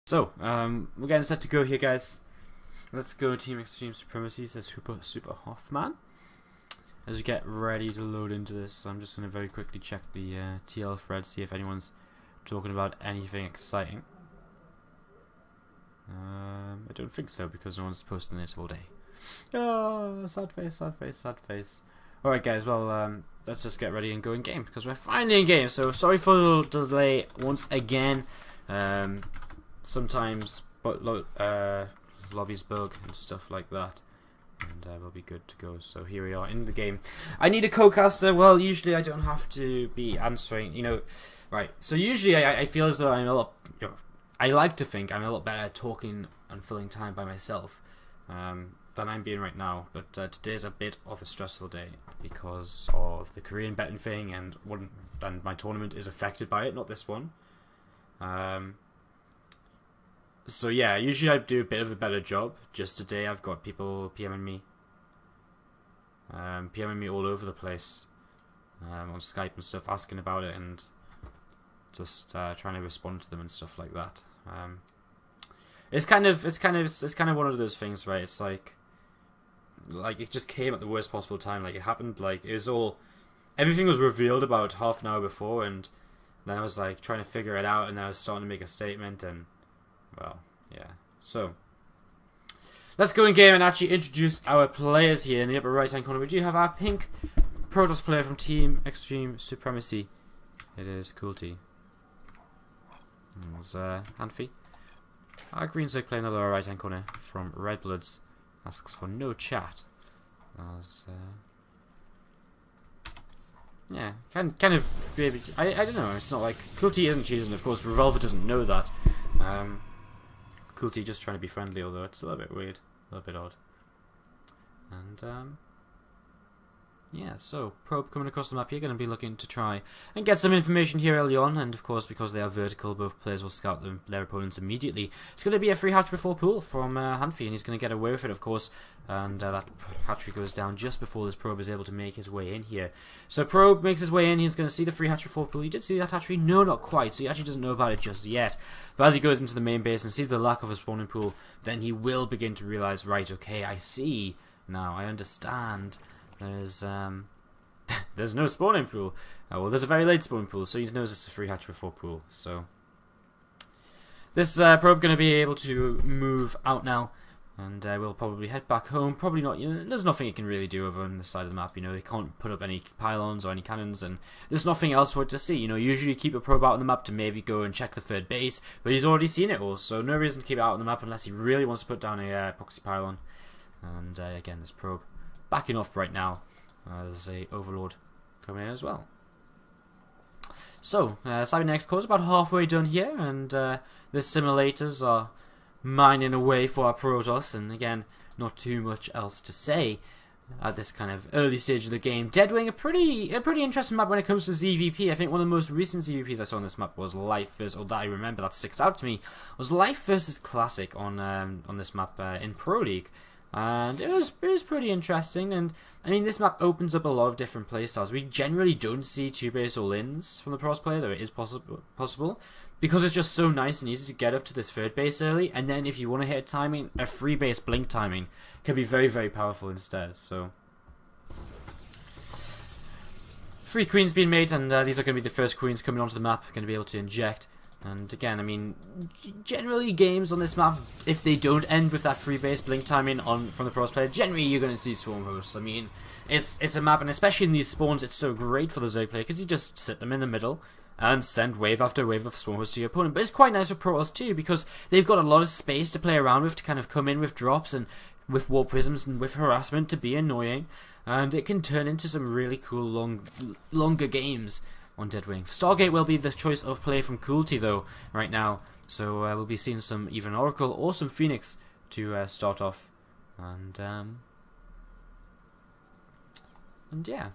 So, we're getting set to go here, guys. Let's go Team Extreme Supremacy, says Super Hoffman. As we get ready to load into this, I'm just going to very quickly check the TL thread, see if anyone's talking about anything exciting. I don't think so, because no one's posting it all day. Oh, sad face, sad face, sad face. Alright guys, well, let's just get ready and go in game, because we're finally in game. So, sorry for the delay once again. Sometimes lobbies bug and stuff like that, and we'll be good to go. So here we are in the game. I need a co-caster. Well, usually I don't have to be answering, right. So usually I feel as though I'm a lot, I like to think I'm a lot better at talking and filling time by myself than I'm being right now. But today's a bit of a stressful day because of the Korean betting thing, and my tournament is affected by it, not this one. So yeah, usually I do a bit of a better job. Just today I've got people PMing me. PMing me all over the place. On Skype and stuff, asking about it, and just trying to respond to them and stuff like that. It's kind of one of those things, right? It's like it just came at the worst possible time. Like, it happened, like, everything was revealed about half an hour before, and then I was like trying to figure it out, and then I was starting to make a statement, and well, yeah. So let's go in game and actually introduce our players here. In the upper right hand corner we do have our pink Protoss player from Team Extreme Supremacy. It is Cooltea. There's HaNfy. Our green Zerg player in the lower right hand corner from Redbloods. Asks for no chat. As yeah, kind of maybe, I don't know, it's not like Cooltea isn't cheating, of course Revolver doesn't know that. Cooltea just trying to be friendly, although it's a little bit weird, a little bit odd. And yeah, so Probe coming across the map here, going to be looking to try and get some information here early on, and of course because they are vertical, both players will scout their opponents immediately. It's going to be a free hatch before pool from HaNfy, and he's going to get away with it, of course, and that hatchery goes down just before this Probe is able to make his way in here. So Probe makes his way in, he's going to see the free hatch before pool. He did see that hatchery? No, not quite, so he actually doesn't know about it just yet. But as he goes into the main base and sees the lack of a spawning pool, then he will begin to realise, right, okay, I see now, I understand. There's no spawning pool. Well, there's a very late spawning pool, so he knows it's a free hatch before pool. So this Probe going to be able to move out now, and we'll probably head back home. Probably not. There's nothing it can really do over on this side of the map. They can't put up any pylons or any cannons, and there's nothing else for it to see. Usually keep a Probe out on the map to maybe go and check the third base, but he's already seen it all, so no reason to keep it out on the map unless he really wants to put down a proxy pylon. And again, this Probe backing off right now. There's a Overlord coming in as well. So, Cybernetic Core is about halfway done here, and the simulators are mining away for our Protoss, and again, not too much else to say at this kind of early stage of the game. Deadwing, a pretty interesting map when it comes to ZVP. I think one of the most recent ZVPs I saw on this map was Life versus, or that I remember that sticks out to me, was Life versus Classic on this map in Pro League. And it was pretty interesting, and I mean, this map opens up a lot of different playstyles. We generally don't see 2-base all-ins from the Protoss player, though it is possible, because it's just so nice and easy to get up to this third base early, and then if you want to hit timing, a free base blink timing can be very, very powerful instead. So 3 queens being made, and these are going to be the first queens coming onto the map, going to be able to inject. And again, I mean, generally games on this map, if they don't end with that free base blink timing from the Protoss player, generally you're going to see swarm hosts. I mean, it's a map, and especially in these spawns, it's so great for the Zerg player because you just sit them in the middle and send wave after wave of swarm hosts to your opponent. But it's quite nice for Protoss too, because they've got a lot of space to play around with, to kind of come in with drops and with war prisms and with harassment to be annoying, and it can turn into some really cool longer games on Deadwing. Stargate will be the choice of play from Cooltea though right now, so we'll be seeing some even Oracle or some Phoenix to start off, and yeah.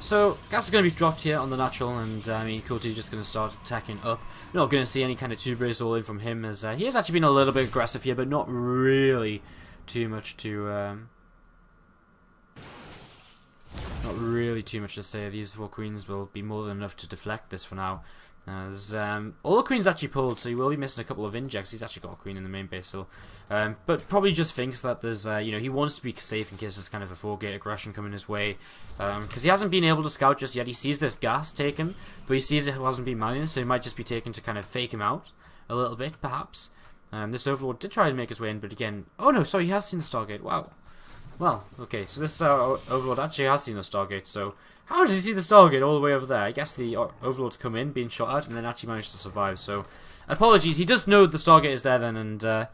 So gas is going to be dropped here on the natural, and I mean, Cooltea just going to start attacking up. We're not going to see any kind of 2-base all in from him, as he has actually been a little bit aggressive here, but not really too much to really too much to say. These 4 queens will be more than enough to deflect this for now. As all the queens actually pulled, so he will be missing a couple of injects. He's actually got a queen in the main base still, but probably just thinks that there's you know, he wants to be safe in case there's kind of a 4-gate aggression coming his way, because he hasn't been able to scout just yet. He sees this gas taken, but he sees it hasn't been managed, so he might just be taken to kind of fake him out a little bit, perhaps. This Overlord did try to make his way in, but again, oh no, sorry, he has seen the Stargate. Wow. Well, okay, so this Overlord actually has seen the Stargate, so how does he see the Stargate all the way over there? I guess the Overlord's come in, being shot at, and then actually managed to survive, so apologies. He does know the Stargate is there then, and doesn't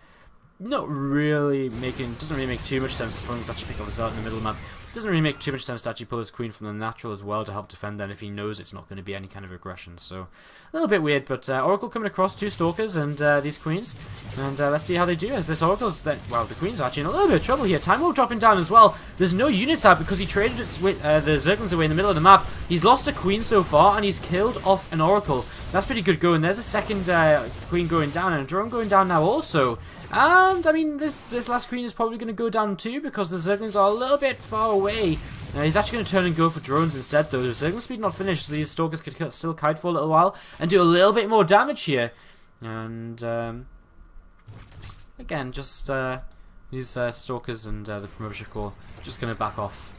really make too much sense as long as he actually pick off his out in the middle of the map. Doesn't really make too much sense to actually pull his queen from the natural as well to help defend then if he knows it's not going to be any kind of aggression. So, a little bit weird, but Oracle coming across 2 Stalkers and these queens. And let's see how they do as this Oracle's... well, the queen's actually in a little bit of trouble here. Time Warp dropping down as well. There's no units out because he traded it with the Zerglings away in the middle of the map. He's lost a queen so far and he's killed off an Oracle. That's pretty good going. There's a second queen going down and a drone going down now also. And, I mean, this last queen is probably going to go down too because the Zerglings are a little bit far away. He's actually going to turn and go for drones instead though. The Zergling speed not finished, so these Stalkers could still kite for a little while and do a little bit more damage here. And, again, just these Stalkers and the Promotion Core just going to back off.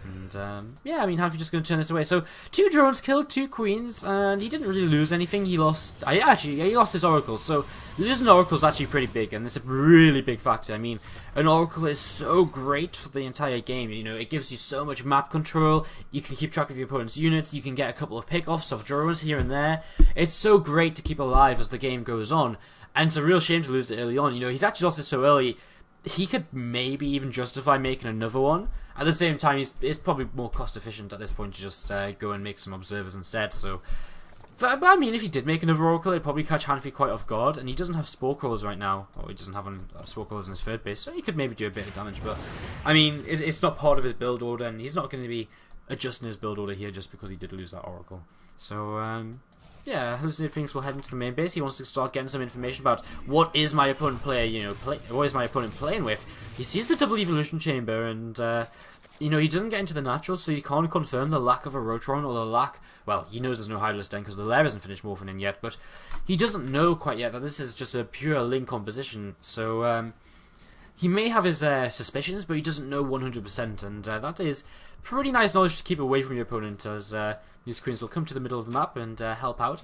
And, yeah, I mean, HaNfy just going to turn this away. So, 2 drones killed 2 queens, and he didn't really lose anything. He lost... he lost his Oracle. So, losing an Oracle is actually pretty big, and it's a really big factor. I mean, an Oracle is so great for the entire game. You know, it gives you so much map control. You can keep track of your opponent's units. You can get a couple of pickoffs of drones here and there. It's so great to keep alive as the game goes on. And it's a real shame to lose it early on. You know, he's actually lost it so early... He could maybe even justify making another one. At the same time, it's probably more cost efficient at this point to just go and make some observers instead. So, but I mean, if he did make another Oracle, it'd probably catch HaNfy quite off guard. And he doesn't have Spore Crawlers right now, or he doesn't have Spore Crawlers in his 3rd base, so he could maybe do a bit of damage. But I mean, it's not part of his build order, and he's not going to be adjusting his build order here just because he did lose that Oracle. So, yeah, Hallucinated Phoenix will head into the main base. He wants to start getting some information about what is my opponent what is my opponent playing with. He sees the double evolution chamber and, you know, he doesn't get into the natural, so he can't confirm the lack of a Rotron or the lack... Well, he knows there's no Hydralisk Den because the lair isn't finished morphing in yet, but he doesn't know quite yet that this is just a pure Link composition, so, he may have his suspicions, but he doesn't know 100%, and that is pretty nice knowledge to keep away from your opponent, as these queens will come to the middle of the map and help out.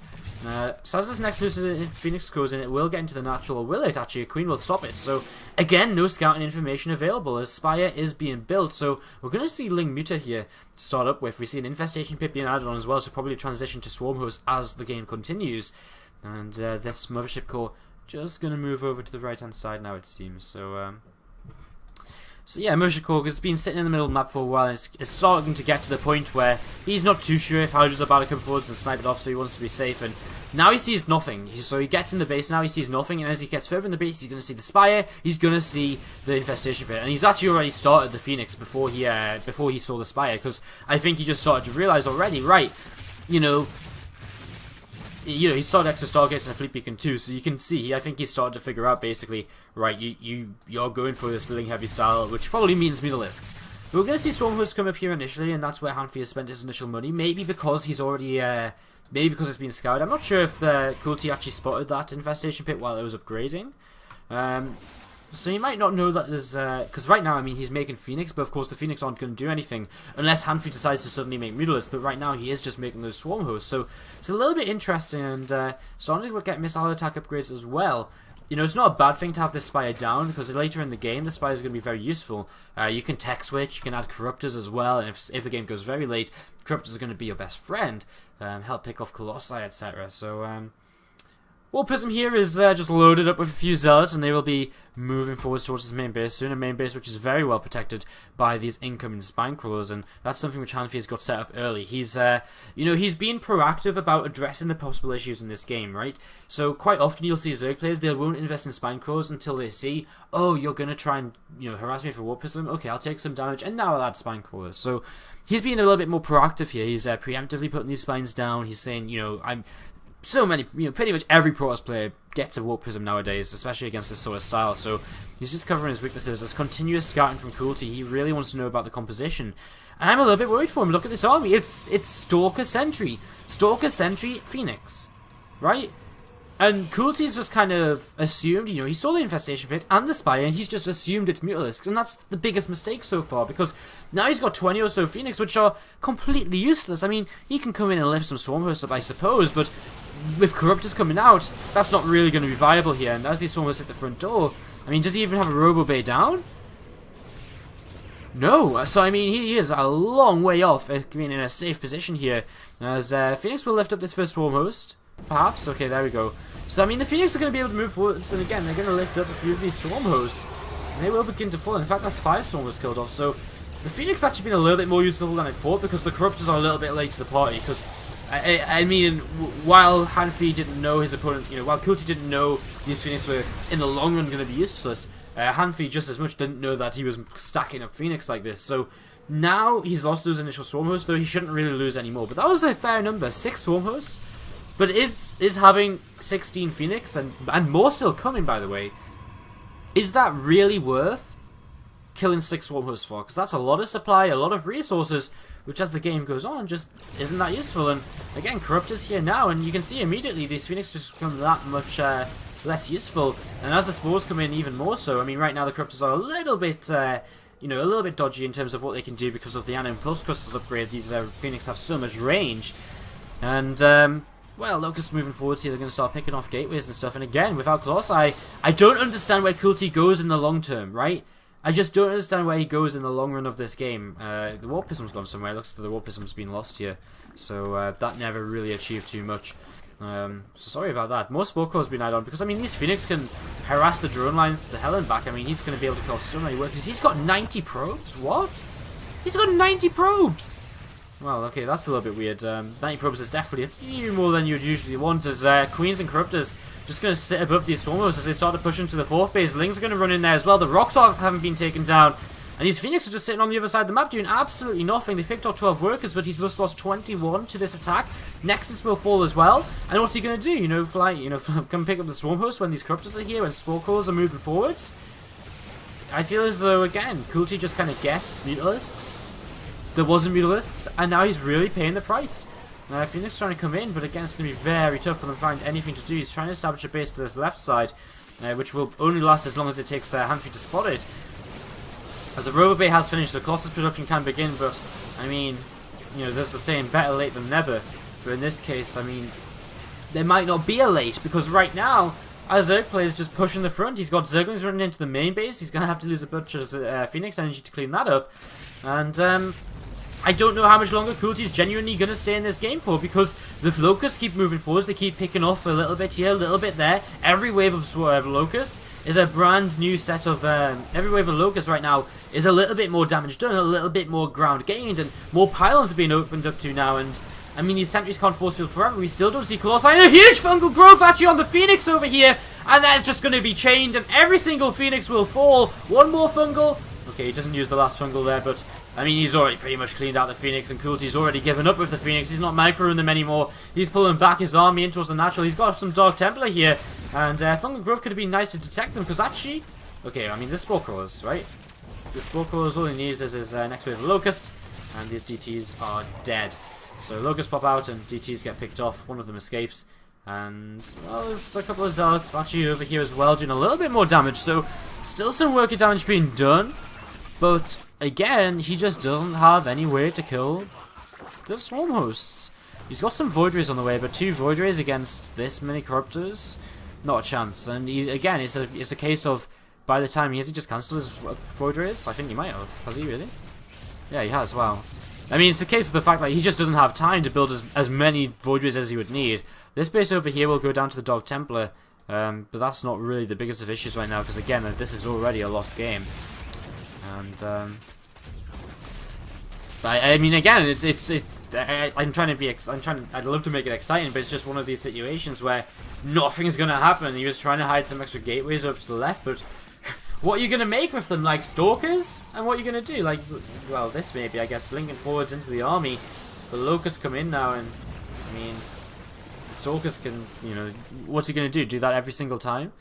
So as this next Hallucinated Phoenix goes in, it will get into the natural, or will it actually? A queen will stop it. So again, no scouting information available as Spire is being built. So we're going to see Ling Muta here to start up with. We see an Infestation Pit being added on as well, so probably a transition to Swarm Host as the game continues. And this Mothership Core just going to move over to the right hand side now, it seems. So So yeah, Mothership Core has been sitting in the middle of the map for a while, and it's starting to get to the point where he's not too sure if Hydra's about to come forwards and snipe it off, so he wants to be safe, and now he sees nothing. So he gets in the base, now he sees nothing, and as he gets further in the base, he's going to see the Spire, he's going to see the Infestation Pit, and he's actually already started the Phoenix before he saw the Spire, because I think he just started to realise already, right, you know, he started extra Stargates and a Fleet Beacon too, so you can see, I think he started to figure out basically, right, you're going for this Ling Heavy style, which probably means Mutalisks. We're going to see Swarm Host come up here initially, and that's where HaNfy has spent his initial money, maybe because he's already, maybe because it's been scouted. I'm not sure if Cooltea actually spotted that Infestation Pit while it was upgrading. So he might not know that there's... Because right now, I mean, he's making Phoenix, but of course the Phoenix aren't going to do anything unless HaNfy decides to suddenly make Mutalisks, but right now he is just making those Swarm Hosts. So it's a little bit interesting, and starting to get missile attack upgrades as well. You know, it's not a bad thing to have this Spire down, because later in the game, the Spire is going to be very useful. You can tech switch, you can add Corruptors as well, and if the game goes very late, Corruptors are going to be your best friend. Help pick off Colossi, etc. So, War Prism here is just loaded up with a few Zealots, and they will be moving forwards towards his main base soon. A main base which is very well protected by these incoming Spine Crawlers, and that's something which HaNfy has got set up early. He's, he's being proactive about addressing the possible issues in this game, right? So quite often you'll see Zerg players, they won't invest in Spine Crawlers until they see, oh, you're going to try and, harass me for War Prism? Okay, I'll take some damage, and now I'll add Spine Crawlers. So he's being a little bit more proactive here. He's preemptively putting these spines down. He's saying, so many, pretty much every Protoss player gets a Warp Prism nowadays, especially against this sort of style, so he's just covering his weaknesses. There's continuous scouting from Cooltea. He really wants to know about the composition. And I'm a little bit worried for him. Look at this army. It's Stalker Sentry. Stalker Sentry Phoenix. Right? And Cooltea's just kind of assumed, he saw the Infestation Pit and the Spire, and he's just assumed it's Mutalisks. And that's the biggest mistake so far, because now he's got 20 or so Phoenix, which are completely useless. I mean, he can come in and lift some Swarm Hosts up, I suppose, but with Corruptors coming out, that's not really going to be viable here. And as these Swarm Hosts hit the front door, I mean, does he even have a Robo Bay down? No. So, I mean, he is a long way off being in a safe position here. As Phoenix will lift up this first Swarm Host. Perhaps? Okay, there we go. So, I mean, the Phoenix are going to be able to move forwards, and again, they're going to lift up a few of these Swarm Hosts. And they will begin to fall. In fact, that's 5 Swarm Hosts killed off, so the Phoenix actually been a little bit more useful than I thought, because the Corruptors are a little bit late to the party, because, I mean, while HaNfy didn't know his opponent, while Cooltea didn't know these Phoenix were, in the long run, going to be useless, HaNfy just as much didn't know that he was stacking up Phoenix like this, so now he's lost those initial Swarm Hosts, though he shouldn't really lose any more. But that was a fair number, 6 Swarm Hosts. But is having 16 Phoenix, and more still coming, by the way, is that really worth killing 6 Swarm Hosts for? Because that's a lot of supply, a lot of resources, which as the game goes on just isn't that useful. And again, Corruptors here now, and you can see immediately these Phoenix just become that much less useful. And as the Spores come in, even more so. I mean, right now the Corruptors are a little bit... a little bit dodgy in terms of what they can do because of the Anno Impulse Crystals upgrade. These Phoenix have so much range. And, well, Locust moving forwards here, they're going to start picking off gateways and stuff. And again, without Colossi, I don't understand where Cooltea goes in the long term, right? I just don't understand where he goes in the long run of this game. The Warp Prism's gone somewhere. It looks like the Warp Prism's been lost here. So, that never really achieved too much. So sorry about that. More Spore Cores being added on, because I mean these Phoenix can harass the drone lines to hell and back. I mean he's going to be able to kill so many workers. He's got 90 probes? What? He's got 90 probes! Well, okay, that's a little bit weird. 90 probes is definitely a few more than you'd usually want, as Queens and Corruptors just going to sit above these Swarm Hosts as they start to push into the 4th base. Lings are going to run in there as well. The rocks haven't been taken down. And these Phoenix are just sitting on the other side of the map doing absolutely nothing. They've picked up 12 workers, but he's just lost 21 to this attack. Nexus will fall as well. And what's he going to do? Fly, come pick up the Swarm Host when these Corruptors are here, when Spore Cores are moving forwards? I feel as though, again, Cooltea just kind of guessed Mutalisks. There wasn't Mutalisks, and now he's really paying the price. Phoenix trying to come in, but again, it's going to be very tough for them to find anything to do. He's trying to establish a base to this left side, which will only last as long as it takes HaNfy to spot it. As the Robo Bay has finished, the Colossus production can begin, but, I mean, there's the saying, better late than never. But in this case, I mean, there might not be a late, because right now, as Zerg plays just pushing the front, he's got Zerglings running into the main base, he's going to have to lose a bunch of Phoenix energy to clean that up. And, I don't know how much longer Cooltea's genuinely going to stay in this game for, because the Locusts keep moving forwards, they keep picking off a little bit here, a little bit there. Every wave of Locusts is a brand new set of, every wave of Locusts right now is a little bit more damage done, a little bit more ground gained, and more pylons are being opened up to now, and I mean, these sentries can't force field forever. We still don't see Colossi, and a huge fungal growth actually on the Phoenix over here, and that's just going to be chained, and every single Phoenix will fall. One more fungal. Okay, he doesn't use the last fungal there, but I mean, he's already pretty much cleaned out the Phoenix, and Cooltea's already given up with the Phoenix. He's not microing them anymore. He's pulling back his army in towards the natural. He's got some Dark Templar here, and fungal growth could have been nice to detect them, because actually, okay, I mean, the Spore Cores, right? The Spore Cores, all he needs is his next wave of Locusts, and these DTs are dead. So Locusts pop out, and DTs get picked off. One of them escapes. And, well, there's a couple of Zealots actually over here as well, doing a little bit more damage. So, still some worker damage being done. But, again, he just doesn't have any way to kill the Swarm Hosts. He's got some Void Rays on the way, but 2 Void Rays against this many Corruptors? Not a chance. And, again, it's a case of, by the time has he just cancelled his Void Rays? I think he might have. Has he really? Yeah, he has, wow. I mean, it's a case of the fact that he just doesn't have time to build as many Void Rays as he would need. This base over here will go down to the Dark Templar, but that's not really the biggest of issues right now, because again, this is already a lost game. And I mean, again, I'd love to make it exciting, but it's just one of these situations where nothing's gonna happen. He was trying to hide some extra gateways over to the left, but what are you gonna make with them? Like stalkers? And what are you gonna do? Like, well, this maybe, I guess, blinking forwards into the army. The Locusts come in now, and I mean, the Stalkers can, you know, what's he going to do? Do that every single time?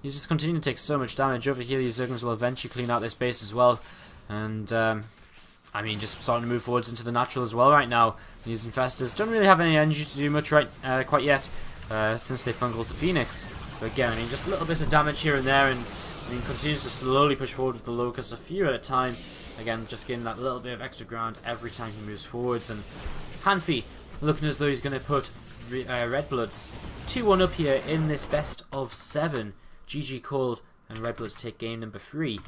He's just continuing to take so much damage. Over here, these Zerglings will eventually clean out this base as well. And, I mean, just starting to move forwards into the natural as well right now. These Infestors don't really have any energy to do much quite yet, since they fungled the Phoenix. But again, I mean, just a little bit of damage here and there, and I mean, continues to slowly push forward with the Locusts, a few at a time. Again, just getting that little bit of extra ground every time he moves forwards. And HaNfy looking as though he's going to put Redbloods 2-1 up here in this best of 7. GG called, and Redbloods take game number 3.